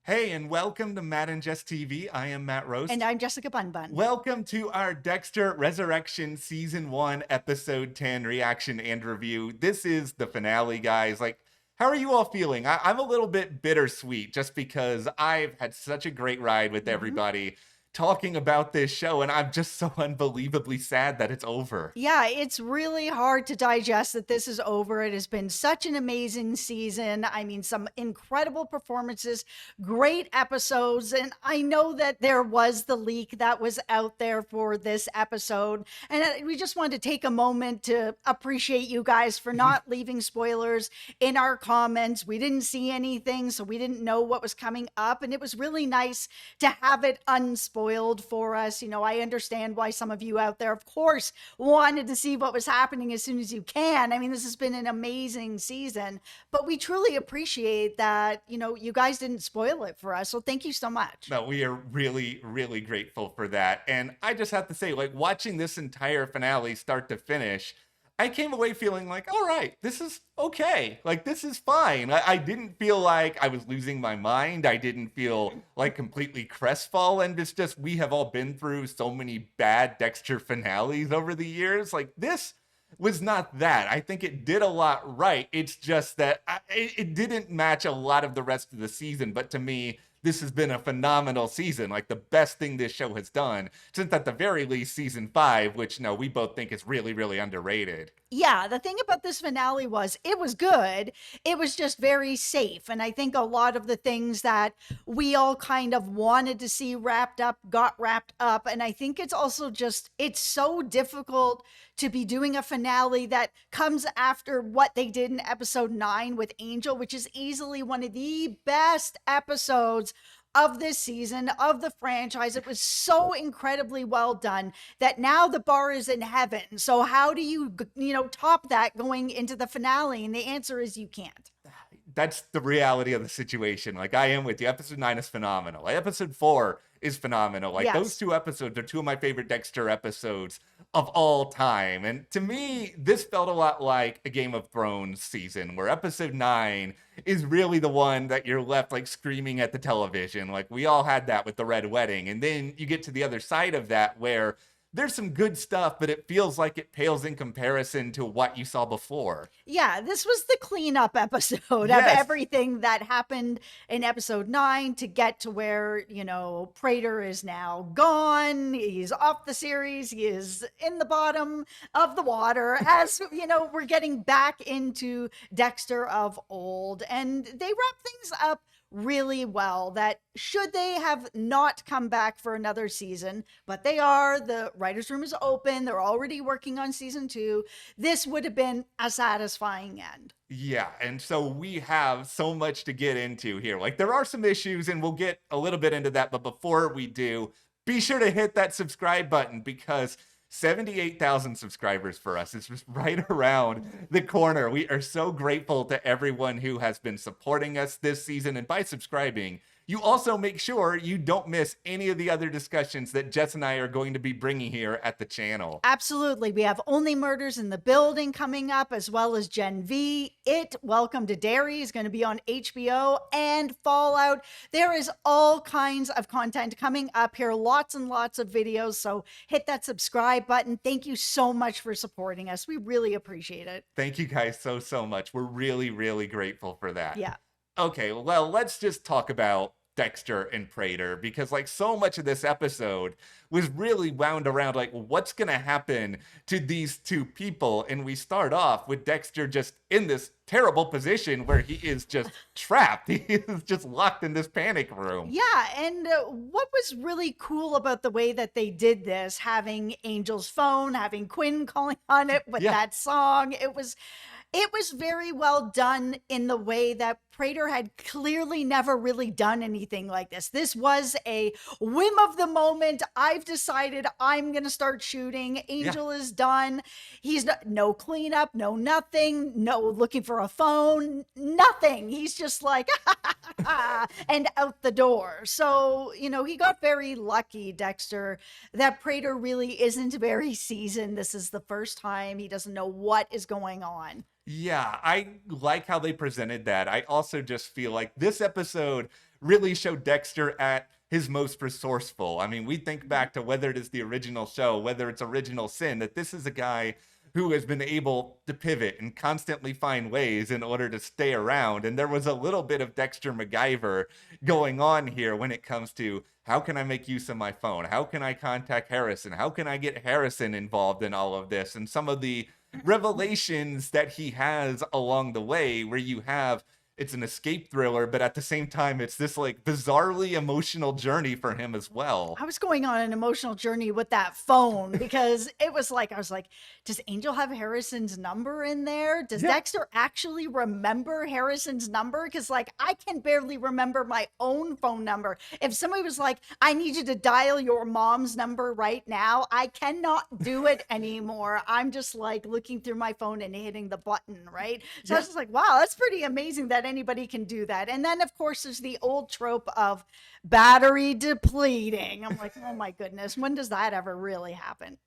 Hey, and welcome to Matt and Jess TV. I am Matt Roast. And I'm Jessica Bun Bun. Welcome to our Dexter Resurrection Season 1, Episode 10 reaction and review. This is the finale, guys. How are you all feeling? I'm a little bit bittersweet just because I've had such a great ride with everybody talking about this show, and I'm just so unbelievably sad that it's over. Yeah, it's really hard to digest that this is over. It has been such an amazing season. I mean, some incredible performances, great episodes. And I know that there was the leak that was out there for this episode. And we just wanted to take a moment to appreciate you guys for not leaving spoilers in our comments. We didn't see anything, so we didn't know what was coming up. And it was really nice to have it unspoiled for us. You know, I understand why some of you out there, of course, wanted to see what was happening as soon as you can. I mean, this has been an amazing season, but we truly appreciate that, you guys didn't spoil it for us. So thank you so much. No, we are really, really grateful for that. And I just have to say, watching this entire finale start to finish, I came away feeling like, all right, this is okay. This is fine. I didn't feel like I was losing my mind. I didn't feel completely crestfallen. It's just, we have all been through so many bad Dexter finales over the years. This was not that. I think it did a lot right. It's just that it didn't match a lot of the rest of the season. But to me, this has been a phenomenal season, the best thing this show has done since at the very least season 5, which we both think is really, really underrated. Yeah, the thing about this finale was it was good. It was just very safe. And I think a lot of the things that we all kind of wanted to see wrapped up got wrapped up. And I think it's also just, it's so difficult to be doing a finale that comes after what they did in episode 9 with Angel, which is easily one of the best episodes of this season, of the franchise. It was so incredibly well done that now the bar is in heaven. So how do you, top that going into the finale? And the answer is you can't. That's the reality of the situation. I am with you. Episode 9 is phenomenal. Episode 4 is phenomenal. Yes. Those two episodes are two of my favorite Dexter episodes of all time. And to me, this felt a lot like a Game of Thrones season where episode 9 is really the one that you're left screaming at the television. We all had that with the Red Wedding. And then you get to the other side of that where there's some good stuff, but it feels like it pales in comparison to what you saw before. Yeah, this was the cleanup episode of everything that happened in episode 9 to get to where, Prater is now gone. He's off the series. He is in the bottom of the water as, we're getting back into Dexter of old. And they wrap things up really well. That should they have not come back for another season, but they are, the writer's room is open, they're already working on season 2, this would have been a satisfying end. Yeah, and so we have so much to get into here. There are some issues, and we'll get a little bit into that, but before we do, be sure to hit that subscribe button because 78,000 subscribers for us. It's just right around the corner. We are so grateful to everyone who has been supporting us this season. And by subscribing, you also make sure you don't miss any of the other discussions that Jess and I are going to be bringing here at the channel. Absolutely. We have Only Murders in the Building coming up, as well as Gen V. Welcome to Derry is going to be on HBO, and Fallout. There is all kinds of content coming up here. Lots and lots of videos. So hit that subscribe button. Thank you so much for supporting us. We really appreciate it. Thank you guys so much. We're really, really grateful for that. Yeah. Okay, well, let's just talk about Dexter and Prater because so much of this episode was really wound around what's gonna happen to these two people. And we start off with Dexter just in this terrible position where he is just trapped. He is just locked in this panic room. Yeah, and what was really cool about the way that they did this, having Angel's phone, having Quinn calling on it with that song, it was very well done in the way that Prater had clearly never really done anything like this. This was a whim of the moment. I've decided I'm going to start shooting. Angel is done. He's no cleanup, no nothing, no looking for a phone, nothing. He's just and out the door. So, he got very lucky, Dexter, that Prater really isn't very seasoned. This is the first time. He doesn't know what is going on. Yeah, I like how they presented that. I also just feel like this episode really show Dexter at his most resourceful. I mean, we think back to whether it is the original show, whether it's Original Sin, that this is a guy who has been able to pivot and constantly find ways in order to stay around. And there was a little bit of Dexter MacGyver going on here when it comes to how can I make use of my phone? How can I contact Harrison? How can I get Harrison involved in all of this? And some of the revelations that he has along the way, where you have it's an escape thriller, but at the same time, it's this like bizarrely emotional journey for him as well. I was going on an emotional journey with that phone because it was like, I was like, does Angel have Harrison's number in there? Does Yeah. Dexter actually remember Harrison's number? Because, like, I can barely remember my own phone number. If somebody was like, I need you to dial your mom's number right now, I cannot do it anymore. I'm just like looking through my phone and hitting the button, right? So I was just like, wow, that's pretty amazing that anybody can do that. And then, of course, there's the old trope of battery depleting. I'm like, oh my goodness, when does that ever really happen?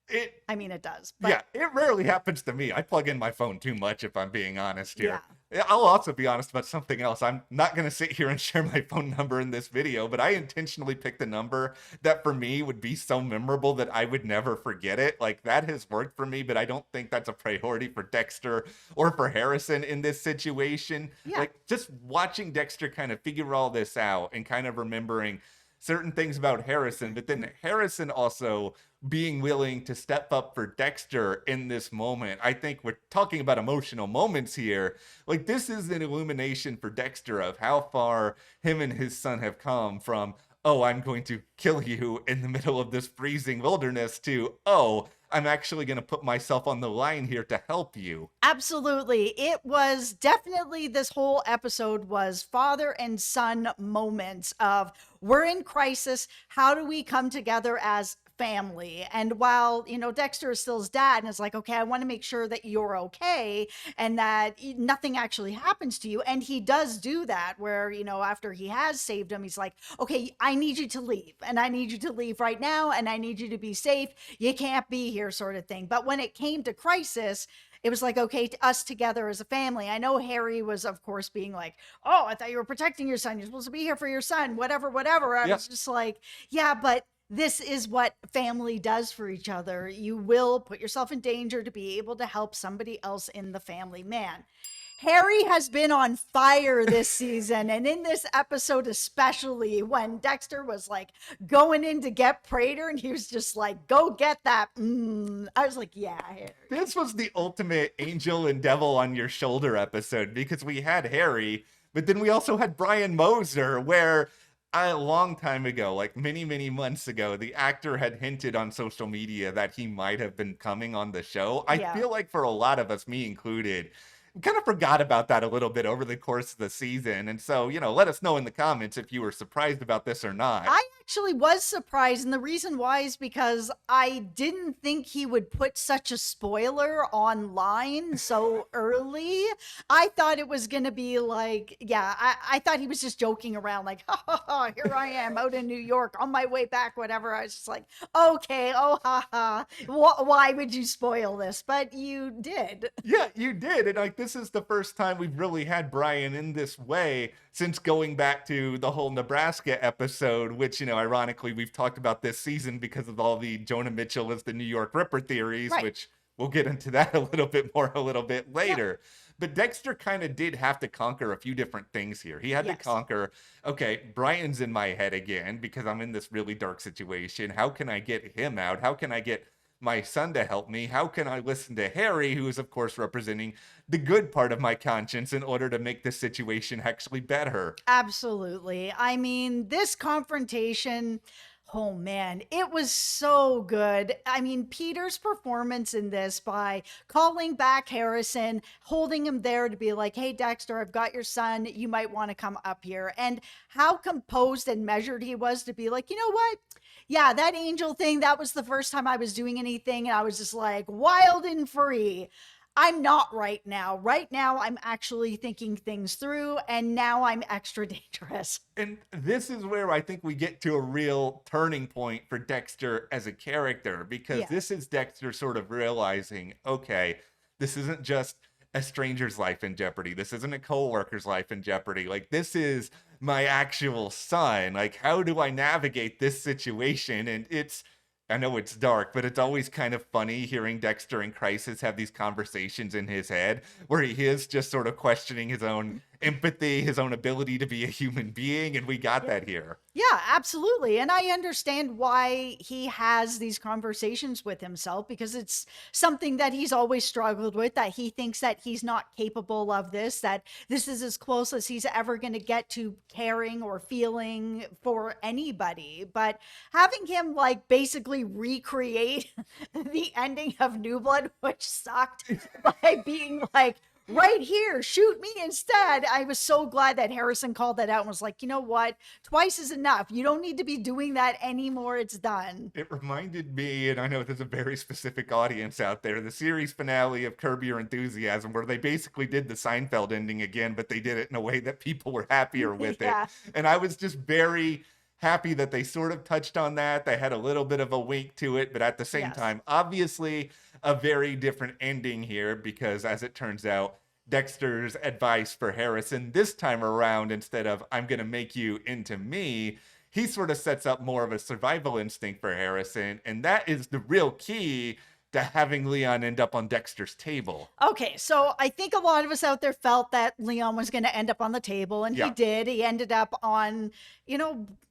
I mean, it does. But Yeah, it rarely happens to me. I plug in my phone too much, if I'm being honest here. Yeah. I'll also be honest about something else. I'm not going to sit here and share my phone number in this video, but I intentionally picked a number that for me would be so memorable that I would never forget it. Like, that has worked for me, but I don't think that's a priority for Dexter or for Harrison in this situation. Yeah. Like, just watching Dexter kind of figure all this out and kind of remembering certain things about Harrison, but then Harrison also being willing to step up for Dexter in this moment. I think we're talking about emotional moments here. Like, this is an illumination for Dexter of how far him and his son have come from, oh, I'm going to kill you in the middle of this freezing wilderness, to, oh, I'm actually going to put myself on the line here to help you. Absolutely. It was definitely, this whole episode was father and son moments of, we're in crisis. How do we come together as family? And while, Dexter is still his dad and is like, okay, I want to make sure that you're okay and that nothing actually happens to you. And he does do that where, after he has saved him, he's like, okay, I need you to leave, and I need you to leave right now, and I need you to be safe. You can't be here, sort of thing. But when it came to crisis, it was like, okay, us together as a family. I know Harry was, of course, being like, oh, I thought you were protecting your son. You're supposed to be here for your son, whatever, whatever. I was just like, yeah, but this is what family does for each other. You will put yourself in danger to be able to help somebody else in the family. Man, Harry has been on fire this season, and in this episode especially, when Dexter was like going in to get Prater and he was just like, go get that. I was like, yeah, Harry. This was the ultimate angel and devil on your shoulder episode, because we had Harry, but then we also had Brian Moser, where a long time ago, like many, many months ago, the actor had hinted on social media that he might have been coming on the show. I Yeah. feel like for a lot of us, me included, kind of forgot about that a little bit over the course of the season. And so, let us know in the comments if you were surprised about this or not. I actually was surprised, and the reason why is because I didn't think he would put such a spoiler online so early. I thought it was going to be like, yeah, I thought he was just joking around, like, ha ha ha, here I am out in New York on my way back, whatever. I was just like, okay, oh ha ha, why would you spoil this? But you did. Yeah, you did. And like, this is the first time we've really had Brian in this way since going back to the whole Nebraska episode, which, ironically, we've talked about this season because of all the Jonah Mitchell as the New York Ripper theories, Right. which we'll get into that a little bit more a little bit later. But Dexter kind of did have to conquer a few different things here. He had to Yes. conquer, okay, Brian's in my head again because I'm in this really dark situation. How can I get him out? How can I get my son to help me? How can I listen to Harry, who is, of course, representing the good part of my conscience, in order to make this situation actually better? Absolutely. I mean, this confrontation, oh man, it was so good. I mean, Peter's performance in this by calling back Harrison, holding him there to be like, hey, Dexter, I've got your son. You might want to come up here. And how composed and measured he was to be like, you know what? Yeah, that angel thing, that was the first time I was doing anything. And I was just like wild and free. I'm not right now. Right now, I'm actually thinking things through, and now I'm extra dangerous. And this is where I think we get to a real turning point for Dexter as a character, because Yeah. this is Dexter sort of realizing, okay, this isn't just a stranger's life in jeopardy. This isn't a coworker's life in jeopardy. Like, this is my actual son. Like, how do I navigate this situation? And I know it's dark, but it's always kind of funny hearing Dexter in crisis have these conversations in his head where he is just sort of questioning his own empathy, his own ability to be a human being. And we got Yeah. that here. Yeah, absolutely. And I understand why he has these conversations with himself because it's something that he's always struggled with, that he thinks that he's not capable of this, that this is as close as he's ever going to get to caring or feeling for anybody. But having him like basically recreate the ending of New Blood, which sucked, by being like, right here, shoot me instead. I was so glad that Harrison called that out and was like, you know what? Twice is enough. You don't need to be doing that anymore. It's done. It reminded me, and I know there's a very specific audience out there, the series finale of Curb Your Enthusiasm, where they basically did the Seinfeld ending again, but they did it in a way that people were happier with it. Yeah. And I was just very happy that they sort of touched on that. They had a little bit of a wink to it, but at the same Yes. time, obviously a very different ending here because, as it turns out, Dexter's advice for Harrison this time around, instead of "I'm going to make you into me," he sort of sets up more of a survival instinct for Harrison. And that is the real key to having Leon end up on Dexter's table. Okay, so I think a lot of us out there felt that Leon was going to end up on the table, and he Yeah. did. He ended up on,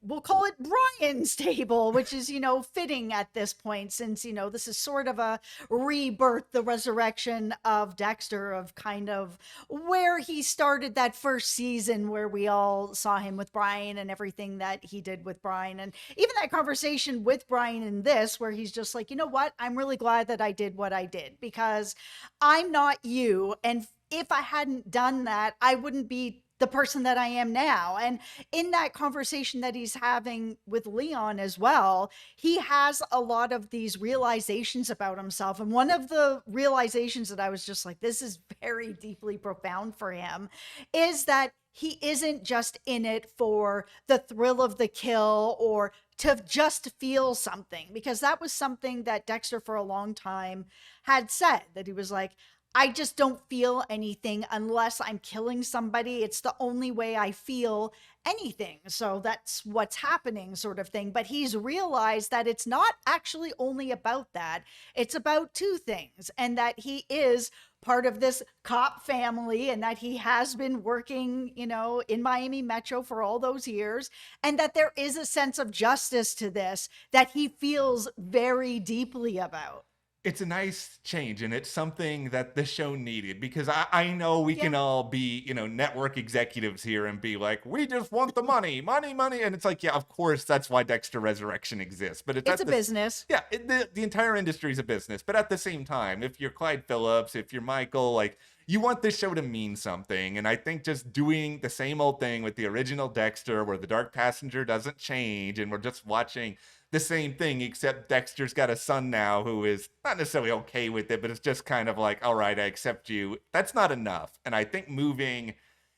we'll call it Brian's table, which is, fitting at this point since, this is sort of a rebirth, the resurrection of Dexter, of kind of where he started that first season where we all saw him with Brian and everything that he did with Brian. And even that conversation with Brian in this, where he's just like, you know what? I'm really glad that I did what I did because I'm not you. And if I hadn't done that, I wouldn't be the person that I am now. And in that conversation that he's having with Leon as well, he has a lot of these realizations about himself. And one of the realizations that I was just like, this is very deeply profound for him, is that he isn't just in it for the thrill of the kill or to just feel something, because that was something that Dexter for a long time had said, that he was like, I just don't feel anything unless I'm killing somebody. It's the only way I feel anything. So that's what's happening, sort of thing. But he's realized that it's not actually only about that. It's about two things, and that he is part of this cop family, and that he has been working, in Miami Metro for all those years, and that there is a sense of justice to this that he feels very deeply about. It's a nice change, and it's something that the show needed, because I know we Yeah. can all be, network executives here and be like, we just want the money, money, money. And it's like, yeah, of course, that's why Dexter Resurrection exists. But It's a business. yeah, the entire industry is a business. But at the same time, if you're Clyde Phillips, if you're Michael, like, you want this show to mean something. And I think just doing the same old thing with the original Dexter, where the Dark Passenger doesn't change, and we're just watching the same thing, except Dexter's got a son now who is not necessarily okay with it, but it's just kind of like, all right, I accept you. That's not enough. And I think moving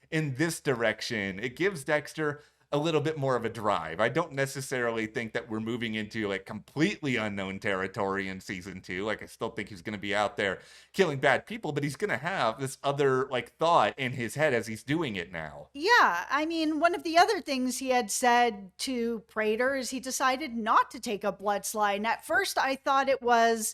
in this direction, it gives Dexter a little bit more of a drive. I don't necessarily think that we're moving into like completely unknown territory in season 2. Like, I still think he's going to be out there killing bad people, but he's going to have this other like thought in his head as he's doing it now. Yeah, I mean, one of the other things he had said to Prater is he decided not to take a blood slide. And at first I thought it was,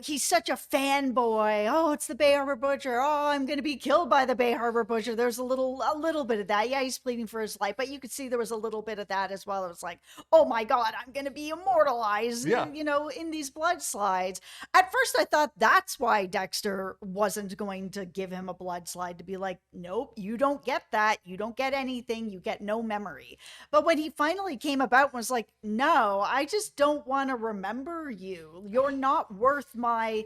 he's such a fanboy. Oh, it's the Bay Harbor Butcher. Oh, I'm going to be killed by the Bay Harbor Butcher. There's a little bit of that. Yeah, he's pleading for his life, but you could see there was a little bit of that as well. It was like, oh my God, I'm going to be immortalized, Yeah. in these blood slides. At first I thought that's why Dexter wasn't going to give him a blood slide, to be like, nope, you don't get that. You don't get anything. You get no memory. But when he finally came about and was like, no, I just don't want to remember you. You're not worth my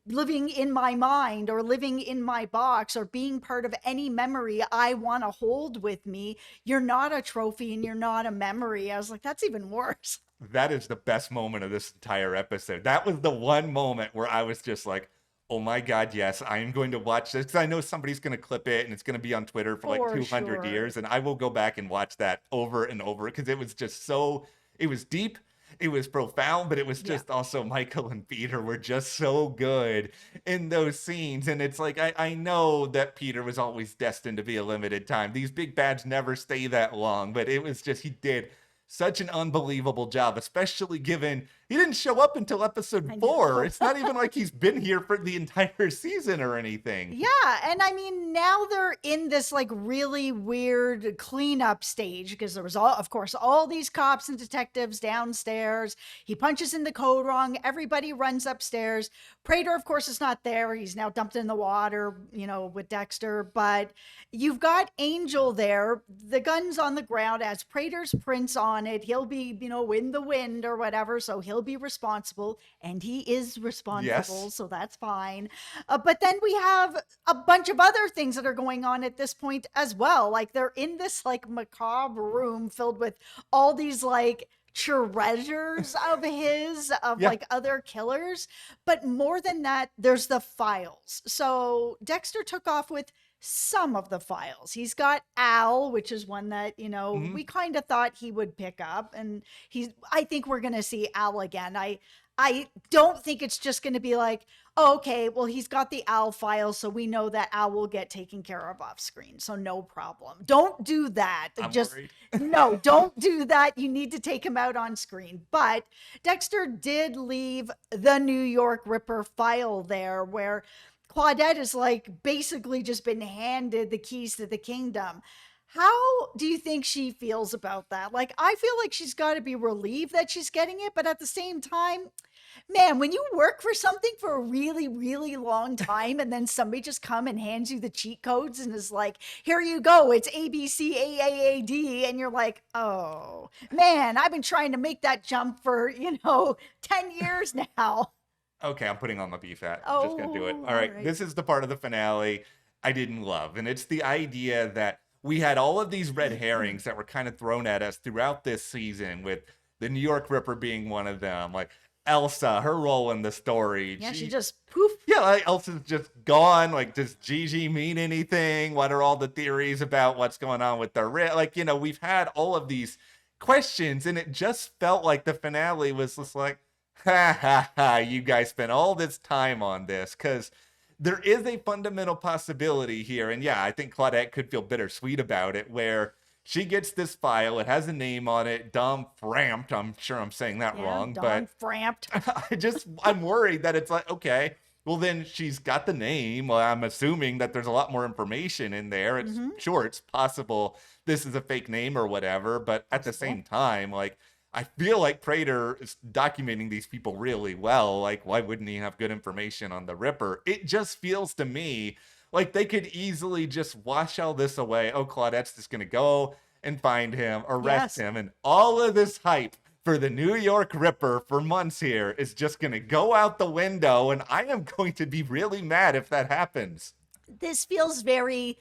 living in my mind or living in my box or being part of any memory I want to hold with me. You're not a trophy and you're not a memory. I was like, that's even worse. That is the best moment of this entire episode. That was the one moment where I was just like, oh my God, yes, I am going to watch this, because I know somebody's going to clip it and it's going to be on Twitter for like For 200 sure. years. And I will go back and watch that over and over, because it was just so, it was deep. it was profound, but it was Yeah. just also Michael and Peter were just so good in those scenes. And it's like, I know that Peter was always destined to be a limited time. These big bads never stay that long, but it was just, he did such an unbelievable job, especially given he didn't show up until episode I 4. know. It's not even like he's been here for the entire season or anything. Yeah, and I mean now they're in this like really weird cleanup stage because there was all of course all these cops and detectives downstairs. He punches in the code wrong, everybody runs upstairs. Prater of course is not there. He's now dumped in the water, with Dexter, but you've got Angel there. The gun's on the ground as Prater's prints on it. He'll be, in the wind or whatever, so he'll be responsible and he is responsible, Yes. so that's fine. But then we have a bunch of other things that are going on at this point as well. Like they're in this like macabre room filled with all these like treasures of his, of Yeah. like other killers. But more than that, there's the files. So Dexter took off with some of the files. He's got Al, which is one that, Mhm. we kind of thought he would pick up. And I think we're going to see Al again. I don't think it's just going to be like, oh, okay, well, he's got the Al file, so we know that Al will get taken care of off screen, so no problem. Don't do that. I'm Just worried. no, don't do that. You need to take him out on screen. But Dexter did leave the New York Ripper file there where Claudette is like basically just been handed the keys to the kingdom. How do you think she feels about that? Like, I feel like she's got to be relieved that she's getting it, but at the same time, man, when you work for something for a really, really long time and then somebody just come and hands you the cheat codes and is like, here you go, it's ABCAAAD. And you're like, oh, man, I've been trying to make that jump for, 10 years now. Okay, I'm putting on the beef hat. I'm just gonna do it. Oh, All all right, right. this is the part of the finale I didn't love, and it's the idea that we had all of these red herrings that were kind of thrown at us throughout this season, with the New York Ripper being one of them. Like Elsa, her role in the story. Yeah, she just poof. Yeah, like Elsa's just gone. Like, does Gigi mean anything? What are all the theories about what's going on with the like? We've had all of these questions, and it just felt like the finale was just like, ha ha ha, you guys spent all this time on this, because there is a fundamental possibility here. And yeah, I think Claudette could feel bittersweet about it, where she gets this file, it has a name on it, Don Framt. I'm sure I'm saying that Yeah, wrong, Don but Framt. I'm worried that it's like, okay, well then she's got the name. Well, I'm assuming that there's a lot more information in there. It's Mm-hmm. sure it's possible this is a fake name or whatever, but at the Possible. same time, like, I feel like Prater is documenting these people really well. Like, why wouldn't he have good information on the Ripper? It just feels to me like they could easily just wash all this away. Oh, Claudette's just gonna go and find him, arrest Yes. him, and all of this hype for the New York Ripper for months here is just gonna go out the window, and I am going to be really mad if that happens. This feels very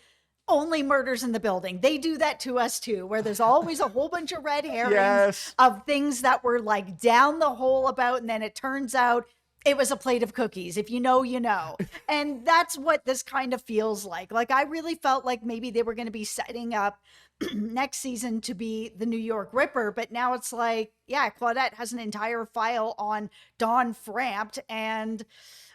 only murders in the building. They do that to us too, where there's always a whole bunch of red herrings Yes. of things that were like down the hole about, and then it turns out it was a plate of cookies. If you know, you know. And that's what this kind of feels like. Like, I really felt like maybe they were going to be setting up next season to be the New York Ripper, but now it's like, yeah, Claudette has an entire file on Don Framt, and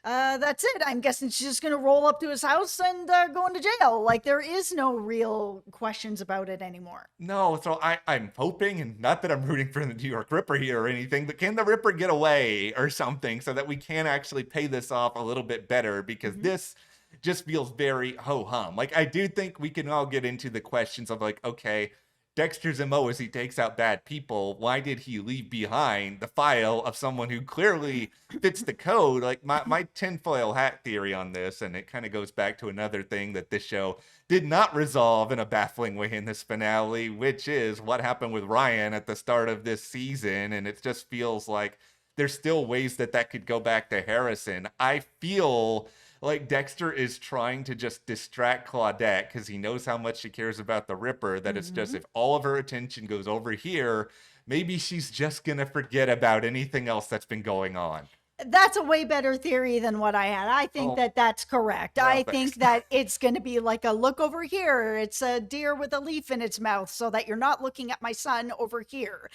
that's it. I'm guessing she's just going to roll up to his house and go into jail. Like, there is no real questions about it anymore. No, so I'm hoping, and not that I'm rooting for the New York Ripper here or anything, but can the Ripper get away or something so that we can actually pay this off a little bit better? Because Mhm. this just feels very ho-hum. Like, I do think we can all get into the questions of like, okay, Dexter's MO is he takes out bad people. Why did he leave behind the file of someone who clearly fits the code? Like, my tinfoil hat theory on this, and it kind of goes back to another thing that this show did not resolve in a baffling way in this finale, which is what happened with Ryan at the start of this season. And it just feels like there's still ways that could go back to Harrison. I feel like Dexter is trying to just distract Claudette because he knows how much she cares about the Ripper, that it's just, Mhm. if all of her attention goes over here, maybe she's just gonna forget about anything else that's been going on. That's a way better theory than what I had. I think Oh, that that's correct. well, I thanks. think that it's going to be like a look over here. It's a deer with a leaf in its mouth so that you're not looking at my son over here.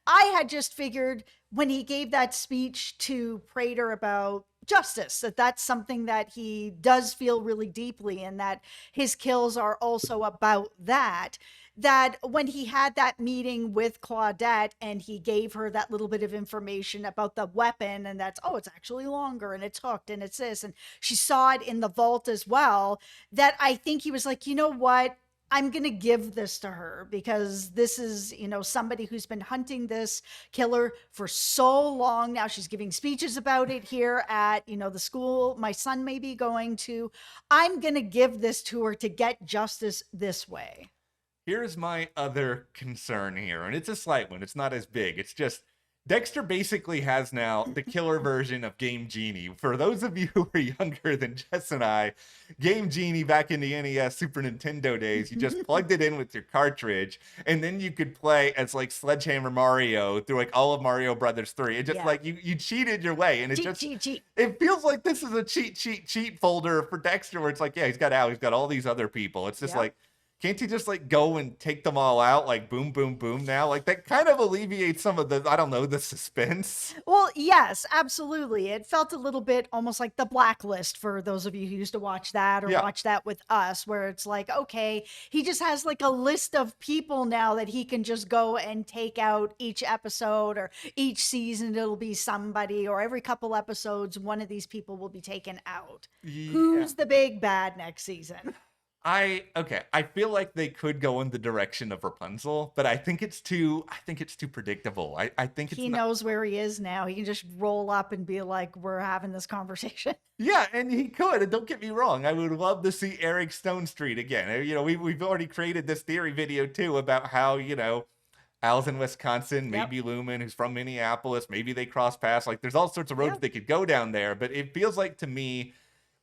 I had just figured when he gave that speech to Prater about justice that that's something that he does feel really deeply and that his kills are also about that, that when he had that meeting with Claudette and he gave her that little bit of information about the weapon and that's, oh, it's actually longer and it's hooked and it's this, and she saw it in the vault as well, that I think he was like, you know what? I'm going to give this to her because this is, somebody who's been hunting this killer for so long now. She's giving speeches about it here at, the school my son may be going to. I'm going to give this to her to get justice this way. Here's my other concern here, and it's a slight one. It's not as big. It's just Dexter basically has now the killer version of Game Genie. For those of you who are younger than Jess and I, Game Genie back in the NES Super Nintendo days, you just plugged it in with your cartridge, and then you could play as like Sledgehammer Mario through like all of Mario Brothers 3. It just Yeah. like you cheated your way, and it Cheat, just cheat, cheat. it feels like this is a cheat folder for Dexter where it's like, yeah, he's got Al, he's got all these other people. It's just Yep. like, can't he just like go and take them all out like boom, boom, boom now? Like that kind of alleviates some of the, I don't know, the suspense. Well, yes, absolutely. It felt a little bit almost like the blacklist for those of you who used to watch that or Yeah. watch that with us, where it's like, okay, he just has like a list of people now that he can just go and take out each episode or each season. It'll be somebody, or every couple episodes, one of these people will be taken out. Yeah. Who's the big bad next season? I feel like they could go in the direction of Rapunzel, but I think it's too predictable. I think it's He not. knows where he is now. He can just roll up and be like, we're having this conversation. Yeah, and he could. And don't get me wrong, I would love to see Eric Stone Street again. We've already created this theory video too about how, Al's in Wisconsin, Yep. maybe Lumen, who's from Minneapolis, maybe they cross paths. Like there's all sorts of roads Yep. they could go down there, but it feels like to me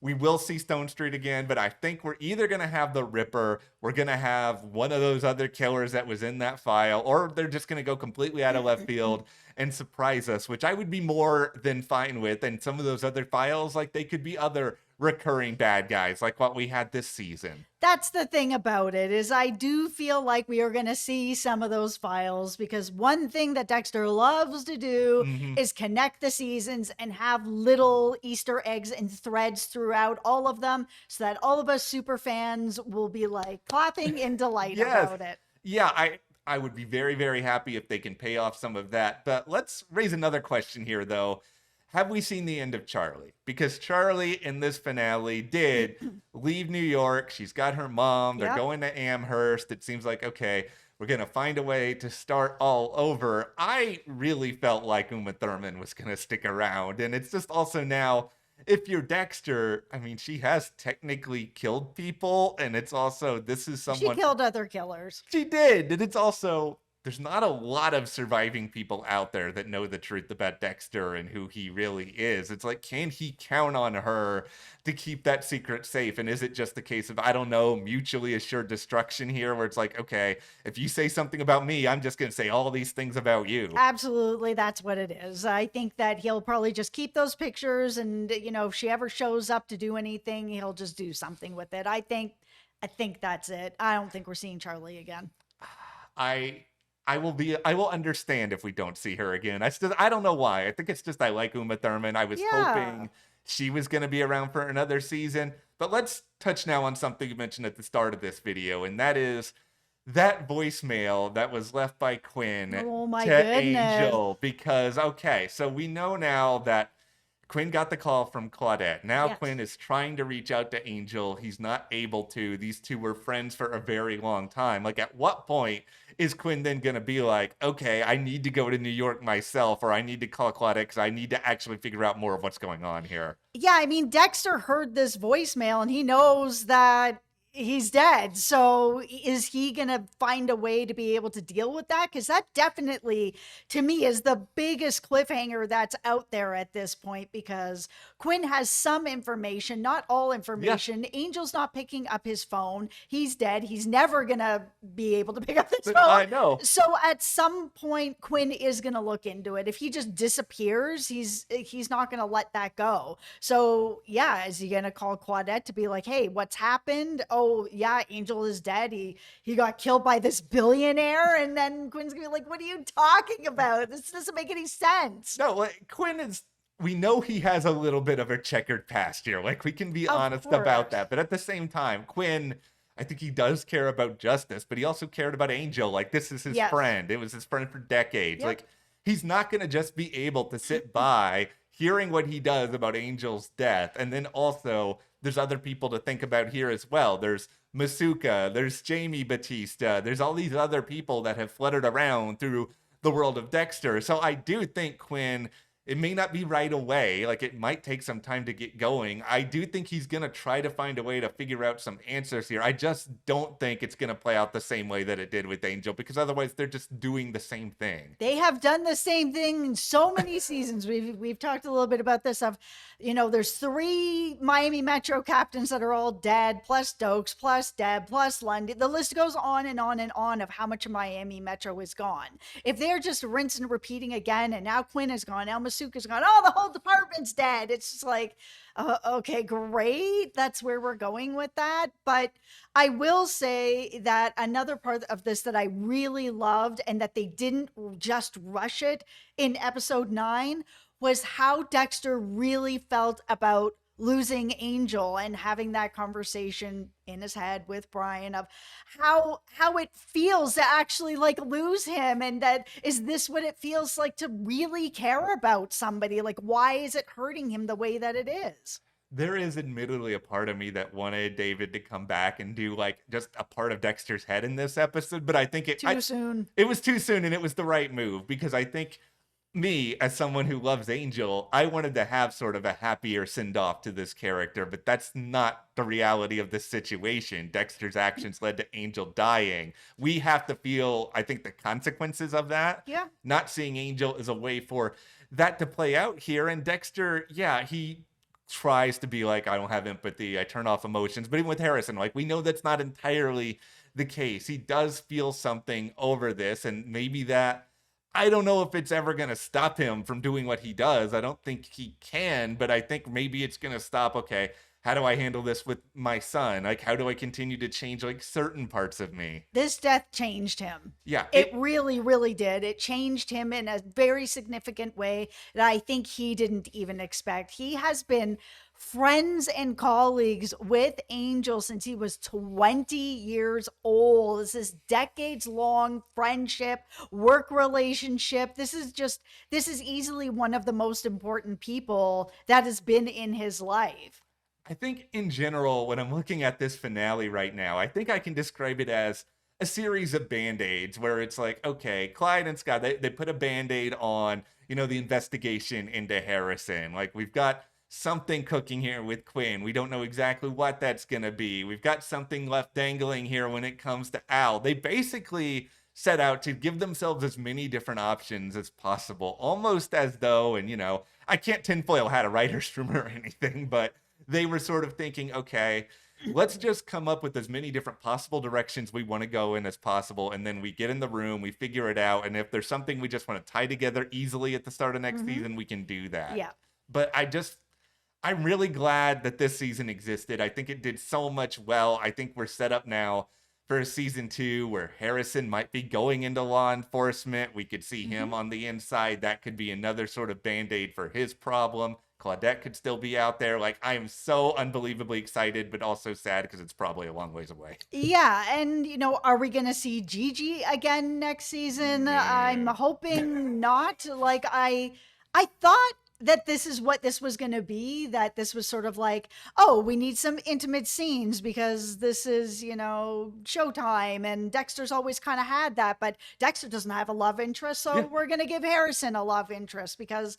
we will see Stone Street again, but I think we're either going to have the Ripper, we're going to have one of those other killers that was in that file, or they're just going to go completely out of left field and surprise us, which I would be more than fine with. And some of those other files, like they could be other recurring bad guys, like what we had this season. That's the thing about it, is I do feel like we are going to see some of those files, because one thing that Dexter loves to do Mhm. is connect the seasons and have little Easter eggs and threads throughout all of them so that all of us super fans will be like clapping in delight Yes. about it. Yeah, I would be very, very happy if they can pay off some of that. But let's raise another question here, though. Have we seen the end of Charlie? Because Charlie in this finale did leave New York. She's got her mom. They're Yep. going to Amherst. It seems like, okay, we're going to find a way to start all over. I really felt like Uma Thurman was going to stick around. And it's just also now, if you're Dexter, I mean, she has technically killed people. And it's also, this is She someone. killed other killers. She did. And it's also, there's not a lot of surviving people out there that know the truth about Dexter and who he really is. It's like, can he count on her to keep that secret safe? And is it just the case of, I don't know, mutually assured destruction here, where it's like, okay, if you say something about me, I'm just going to say all these things about you. Absolutely, that's what it is. I think that he'll probably just keep those pictures, and if she ever shows up to do anything, he'll just do something with it. I think that's it. I don't think we're seeing Charlie again. I will understand if we don't see her again. I don't know why. I think it's just I like Uma Thurman. I was Yeah. hoping she was going to be around for another season. But let's touch now on something you mentioned at the start of this video, and that is that voicemail that was left by Quinn Oh my to goodness. Angel. Because, okay, so we know now that Quinn got the call from Claudette. Now Yes. Quinn is trying to reach out to Angel. He's not able to. These two were friends for a very long time. Like, at what point is Quinn then going to be like, okay, I need to go to New York myself, or I need to call Claudette because I need to actually figure out more of what's going on here? Yeah, I mean, Dexter heard this voicemail and he knows that he's dead. So is he going to find a way to be able to deal with that? Because that definitely, to me, is the biggest cliffhanger that's out there at this point, because Quinn has some information, not all Yeah, information. Angel's not picking up his phone. He's dead. He's never going to be able to pick up his phone. I know. So at some point, Quinn is going to look into it. If he just disappears, he's not going to let that go. So yeah, is he going to call Claudette to be like, hey, what's happened? Oh yeah, Angel is dead. He got killed by this billionaire. And then Quinn's gonna be like, what are you talking about? This doesn't make any sense. No, like, Quinn is. We know he has a little bit of a checkered past here. Like, we can be Of honest about course. that. But at the same time, Quinn, I think he does care about justice, but he also cared about Angel. Like, this is his Yes. friend. It was his friend for decades. Yep. Like, he's not going to just be able to sit by hearing what he does about Angel's death. And then also, there's other people to think about here as well. There's Masuka, there's Jamie Batista, there's all these other people that have fluttered around through the world of Dexter. So I do think Quinn, it may not be right away. Like, it might take some time to get going. I do think he's going to try to find a way to figure out some answers here. I just don't think it's going to play out the same way that it did with Angel, because otherwise they're just doing the same thing. They have done the same thing in so many seasons. We've talked a little bit about this. Of, there's 3 Miami Metro captains that are all dead, plus Stokes, plus Deb, plus Lundy. The list goes on and on and on of how much of Miami Metro is gone. If they're just rinsing and repeating again, and now Quinn is gone, now Masuka's gone, oh, the whole department's dead. It's just like, okay, great. That's where we're going with that. But I will say that another part of this that I really loved, and that they didn't just rush it in episode 9, was how Dexter really felt about losing Angel, and having that conversation in his head with Brian of how it feels to actually like lose him, and that, is this what it feels like to really care about somebody? Like, why is it hurting him the way that it is? There is admittedly a part of me that wanted David to come back and do like just a part of Dexter's head in this episode, but I think Too soon. it was too soon, and it was the right move, because I think me, as someone who loves Angel, I wanted to have sort of a happier send off to this character, but that's not the reality of this situation. Dexter's actions led to Angel dying. We have to feel, I think, the consequences of that. Yeah. Not seeing Angel is a way for that to play out here. And Dexter, yeah, he tries to be like, I don't have empathy, I turn off emotions. But even with Harrison, like, we know that's not entirely the case. He does feel something over this, and maybe that, I don't know if it's ever going to stop him from doing what he does. I don't think he can, but I think maybe it's going to stop. Okay, how do I handle this with my son? Like, how do I continue to change like certain parts of me? This death changed him. Yeah, It really, really did. It changed him in a very significant way that I think he didn't even expect. He has been friends and colleagues with Angel since he was 20 years old. This is decades long friendship, work relationship. This is easily one of the most important people that has been in his life. I think in general, when I'm looking at this finale right now, I think I can describe it as a series of band-aids where it's like, okay, Clyde and Scott, they put a band-aid on, the investigation into Harrison. Like, we've got something cooking here with Quinn. We don't know exactly what that's going to be. We've got something left dangling here when it comes to Al. They basically set out to give themselves as many different options as possible, almost as though, and I can't tinfoil hat a writer's room or anything, but they were sort of thinking, okay, let's just come up with as many different possible directions we want to go in as possible. And then we get in the room, we figure it out. And if there's something we just want to tie together easily at the start of next season, we can do that. Yeah. But I'm really glad that this season existed. I think it did so much well. I think we're set up now for a season 2 where Harrison might be going into law enforcement. We could see him on the inside. That could be another sort of band-aid for his problem. Claudette could still be out there. Like, I am so unbelievably excited, but also sad because it's probably a long ways away. Yeah, and are we gonna see Gigi again next season? I'm hoping not. Like, I thought that this is what this was gonna be, that this was sort of like, oh, we need some intimate scenes because this is, Showtime, and Dexter's always kind of had that, but Dexter doesn't have a love interest, so Yeah. we're gonna give Harrison a love interest because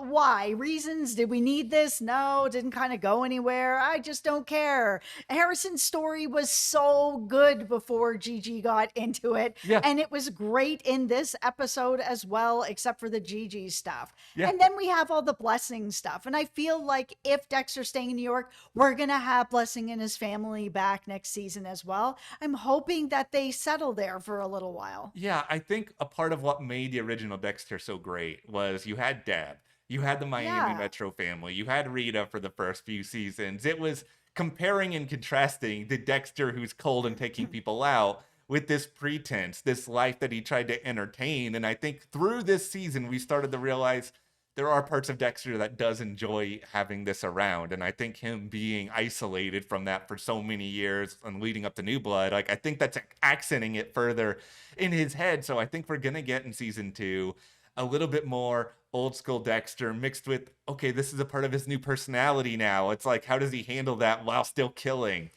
Why? Reasons? Did we need this? No, didn't kind of go anywhere. I just don't care. Harrison's story was so good before Gigi got into it, Yeah, and it was great in this episode as well, except for the Gigi stuff. yeah. And then we have all the Blessing stuff. And I feel like if Dexter's staying in New York, we're going to have Blessing and his family back next season as well. I'm hoping that they settle there for a little while. Yeah, I think a part of what made the original Dexter so great was you had Deb, you had the Miami Yeah. Metro family, you had Rita for the first few seasons. It was comparing and contrasting the Dexter who's cold and taking people out with this pretense, this life that he tried to entertain. And I think through this season, we started to realize there are parts of Dexter that does enjoy having this around. And I think him being isolated from that for so many years and leading up to New Blood, like I think that's accenting it further in his head. So I think we're gonna get in season 2 a little bit more old school Dexter mixed with, okay, this is a part of his new personality now. It's like, how does he handle that while still killing?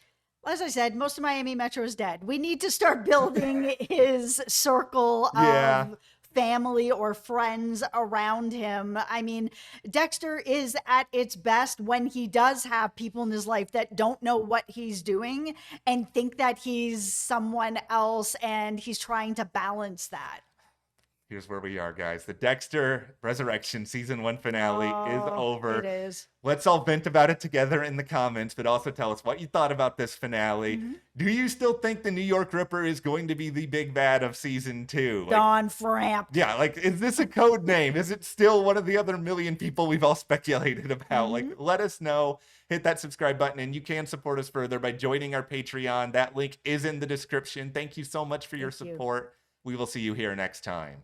As I said, most of Miami Metro is dead. We need to start building his circle Yeah. of family or friends around him. I mean, Dexter is at its best when he does have people in his life that don't know what he's doing and think that he's someone else, and he's trying to balance that. Here's where we are, guys. The Dexter Resurrection season 1 finale is Oh, over. it is. Let's all vent about it together in the comments, but also tell us what you thought about this finale. Mhm. Do you still think the New York Ripper is going to be the big bad of season 2? Like, Don Framt. yeah, like, is this a code name? Is it still one of the other million people we've all speculated about? Like, let us know. Hit that subscribe button, and you can support us further by joining our Patreon. That link is in the description. Thank you so much for your Thank you. support. We will see you here next time.